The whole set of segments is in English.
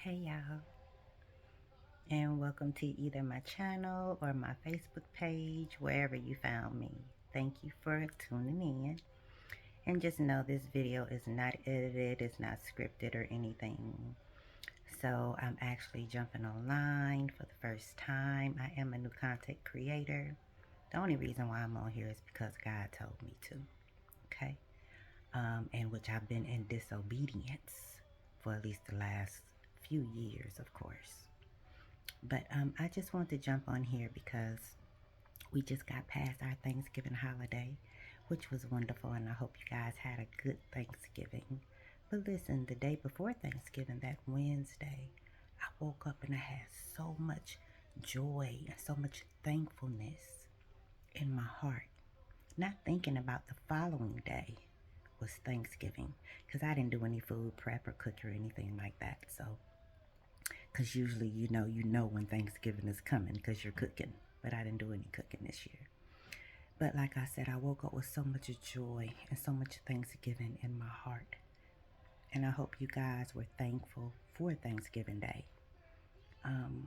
Hey y'all, and welcome to either my channel or my Facebook page, wherever you found me. Thank you for tuning in. And just know this video is not edited, it's not scripted or anything. So I'm actually jumping online for the first time. I am a new content creator. The only reason why I'm on here is because God told me to. Okay? And which I've been in disobedience for at least the last few years, of course. But I just want to jump on here because we just got past our Thanksgiving holiday, which was wonderful, and I hope you guys had a good Thanksgiving. But listen, the day before Thanksgiving, that Wednesday, I woke up and I had so much joy and so much thankfulness in my heart. Not thinking about the following day was Thanksgiving, because I didn't do any food prep or cook or anything like that. So because usually you know when Thanksgiving is coming because you're cooking, but I didn't do any cooking this year. But like I said, I woke up with so much joy and so much Thanksgiving in my heart, and I hope you guys were thankful for Thanksgiving Day. um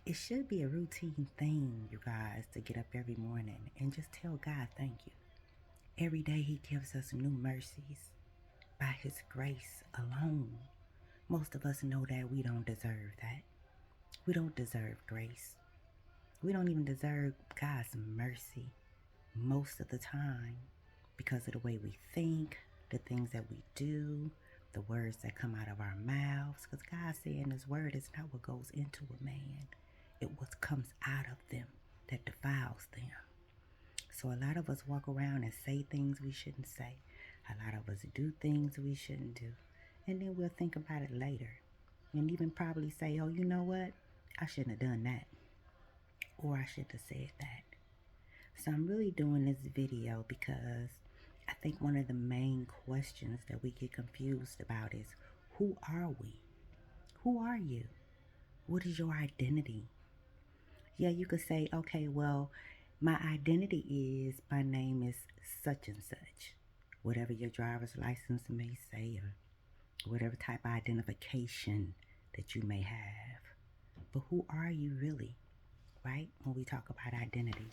it should be a routine thing, you guys, to get up every morning and just tell God thank you. Every day he gives us new mercies by his grace alone. Most of us know that we don't deserve that. We don't deserve grace. We don't even deserve God's mercy most of the time because of the way we think, the things that we do, the words that come out of our mouths. Because God said in his word, it's not what goes into a man, it's what comes out of them that defiles them. So a lot of us walk around and say things we shouldn't say. A lot of us do things we shouldn't do. And then we'll think about it later and even probably say, oh, you know what? I shouldn't have done that. Or I should have said that. So I'm really doing this video because I think one of the main questions that we get confused about is, who are we? Who are you? What is your identity? Yeah, you could say, okay, well, my identity is, my name is such and such. Whatever your driver's license may say, or whatever type of identification that you may have. But who are you really, right? When we talk about identity.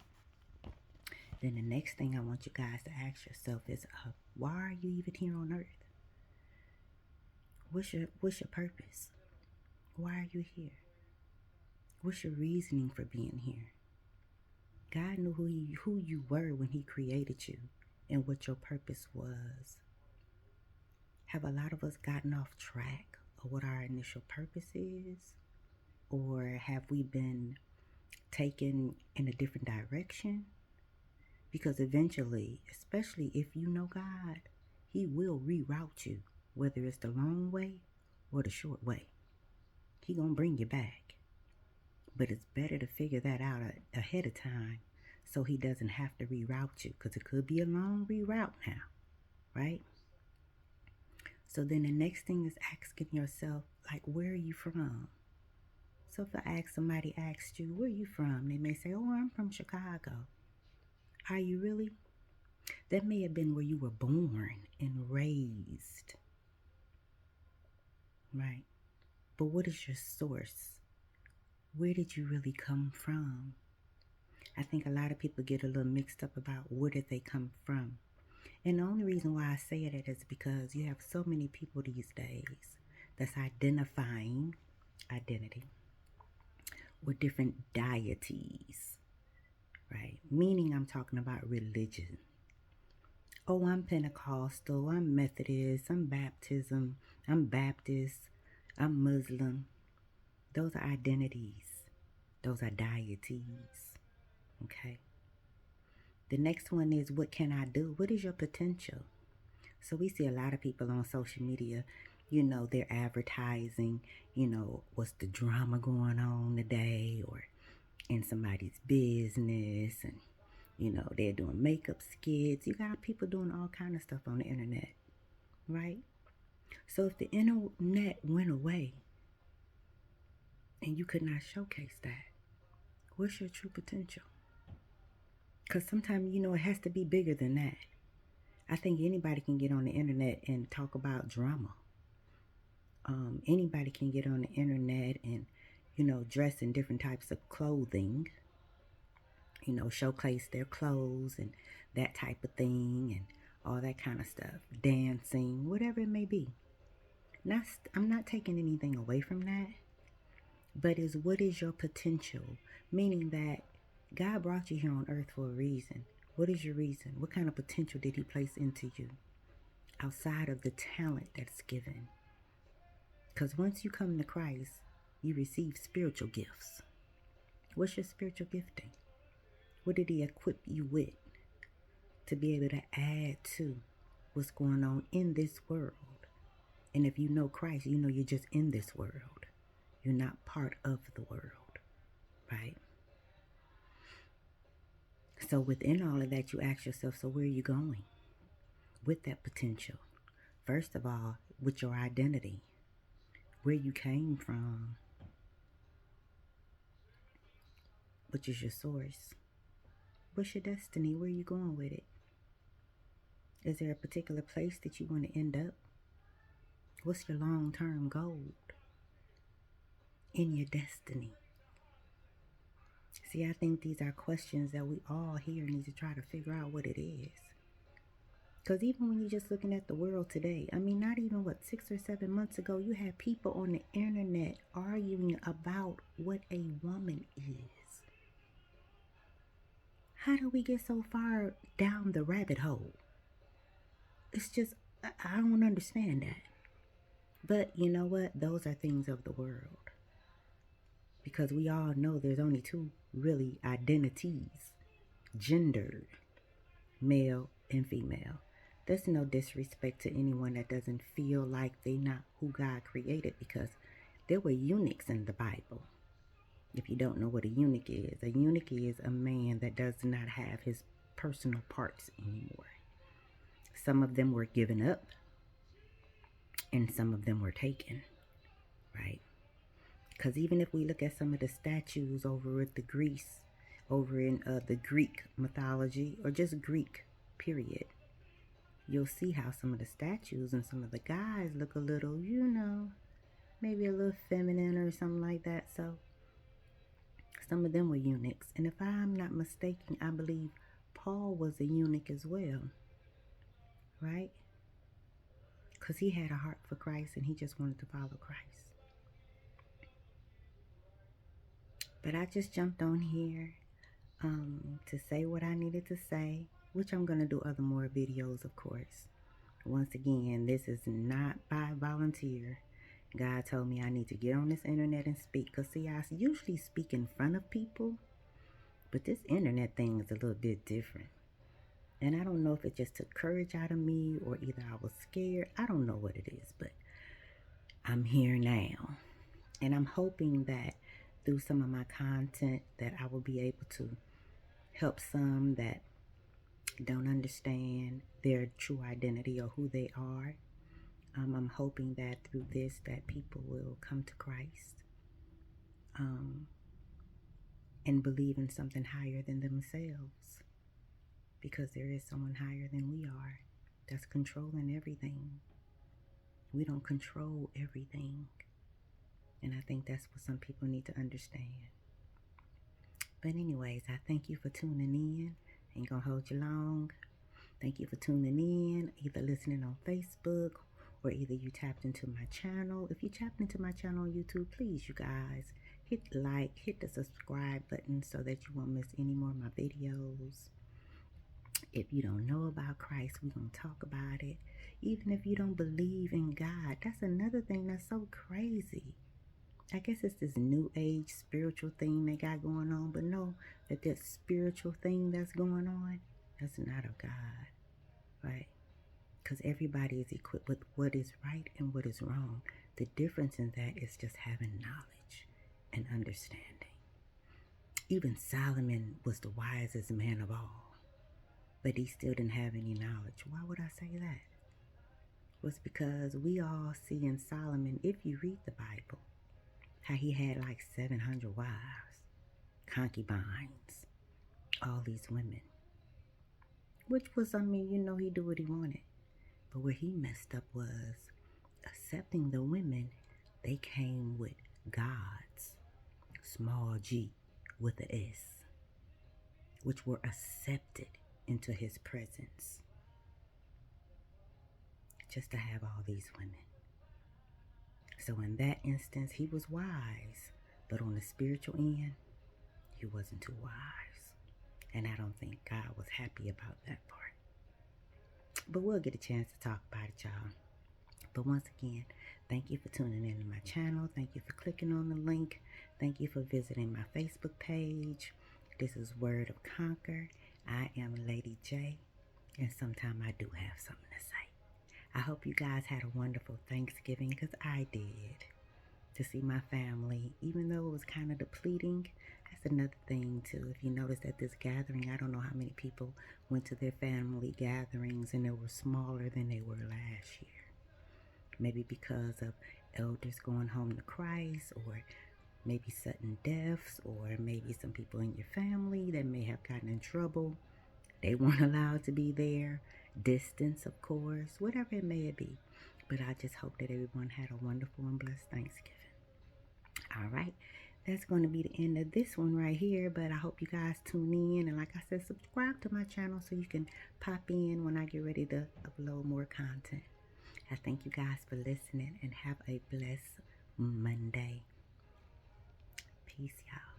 Then the next thing I want you guys to ask yourself is, why are you even here on earth? What's your purpose? Why are you here? What's your reasoning for being here? God knew who you were when he created you and what your purpose was. Have a lot of us gotten off track of what our initial purpose is? Or have we been taken in a different direction? Because eventually, especially if you know God, he will reroute you, whether it's the long way or the short way. He gonna bring you back. But it's better to figure that out ahead of time so he doesn't have to reroute you, because it could be a long reroute now, right? So then the next thing is asking yourself, like, where are you from? So if somebody asked you, where are you from? They may say, oh, I'm from Chicago. Are you really? That may have been where you were born and raised, right? But what is your source? Where did you really come from? I think a lot of people get a little mixed up about where did they come from. And the only reason why I say that is because you have so many people these days that's identifying identity with different deities, right? Meaning I'm talking about religion. Oh, I'm Pentecostal, I'm Methodist, I'm Baptist, I'm Muslim. Those are identities. Those are deities. Okay. The next one is, what can I do? What is your potential? So we see a lot of people on social media, they're advertising, what's the drama going on today, or in somebody's business, and they're doing makeup skits. You got people doing all kind of stuff on the internet, right? So if the internet went away and you could not showcase that, what's your true potential? Because sometimes, it has to be bigger than that. I think anybody can get on the internet and talk about drama. Anybody can get on the internet and, dress in different types of clothing, showcase their clothes and that type of thing and all that kind of stuff, dancing, whatever it may be. I'm not taking anything away from that, but what is your potential? Meaning that God brought you here on earth for a reason. What is your reason? What kind of potential did he place into you outside of the talent that's given? Because once you come to Christ, you receive spiritual gifts. What's your spiritual gifting? What did he equip you with to be able to add to what's going on in this world? And if you know Christ, you know you're just in this world. You're not part of the world, right? So within all of that, you ask yourself, so where are you going with that potential? First of all, with your identity, where you came from, which is your source. What's your destiny? Where are you going with it? Is there a particular place that you want to end up? What's your long-term goal in your destiny? See, I think these are questions that we all here need to try to figure out what it is. Because even when you're just looking at the world today, not even 6 or 7 months ago, you had people on the internet arguing about what a woman is. How do we get so far down the rabbit hole? It's just, I don't understand that. But you know what? Those are things of the world. Because we all know there's only two really identities: gender, male and female. There's no disrespect to anyone that doesn't feel like they're not who God created, because there were eunuchs in the Bible. If you don't know what a eunuch is a man that does not have his personal parts anymore. Some of them were given up and some of them were taken, right? Because even if we look at some of the statues over at over in the Greek mythology, or just Greek, period, you'll see how some of the statues and some of the guys look a little, maybe a little feminine or something like that. So some of them were eunuchs. And if I'm not mistaken, I believe Paul was a eunuch as well, right? Because he had a heart for Christ and he just wanted to follow Christ. But I just jumped on here to say what I needed to say, which I'm going to do other more videos, of course. Once again, this is not by volunteer. God told me I need to get on this internet and speak. Because, see, I usually speak in front of people, but this internet thing is a little bit different. And I don't know if it just took courage out of me or either I was scared. I don't know what it is, but I'm here now. And I'm hoping that through some of my content that I will be able to help some that don't understand their true identity or who they are. I'm hoping that through this that people will come to Christ and believe in something higher than themselves, because there is someone higher than we are that's controlling everything. We don't control everything, and I think that's what some people need to understand. But anyways, I thank you for tuning in. Ain't gonna hold you long. Thank you for tuning in, either listening on Facebook or either you tapped into my channel. If you tapped into my channel on YouTube, please, you guys, hit like, hit the subscribe button so that you won't miss any more of my videos. If you don't know about Christ, we're going to talk about it. Even if you don't believe in God, that's another thing that's so crazy. I guess it's this new age spiritual thing they got going on, but know that this spiritual thing that's going on, that's not of God, right? Because everybody is equipped with what is right and what is wrong. The difference in that is just having knowledge and understanding. Even Solomon was the wisest man of all, but he still didn't have any knowledge. Why would I say that? Was because we all see in Solomon, if you read the Bible, how he had like 700 wives, concubines, all these women. Which was, he do what he wanted. But where he messed up was a accepting the women, they came with gods, small g with a S, which were accepted into his presence. Just to have all these women. So in that instance, he was wise, but on the spiritual end, he wasn't too wise. And I don't think God was happy about that part. But we'll get a chance to talk about it, y'all. But once again, thank you for tuning in to my channel. Thank you for clicking on the link. Thank you for visiting my Facebook page. This is Word of Conquer. I am Lady J, and sometimes I do have something to say. I hope you guys had a wonderful Thanksgiving, because I did. To see my family, even though it was kind of depleting, that's another thing too. If you notice at this gathering, I don't know how many people went to their family gatherings and they were smaller than they were last year. Maybe because of elders going home to Christ, or maybe sudden deaths, or maybe some people in your family that may have gotten in trouble. They weren't allowed to be there. Distance, of course, whatever it may be. But I just hope that everyone had a wonderful and blessed Thanksgiving. All right, that's going to be the end of this one right here. But I hope you guys tune in. And like I said, subscribe to my channel so you can pop in when I get ready to upload more content. I thank you guys for listening, and have a blessed Monday. Peace, y'all.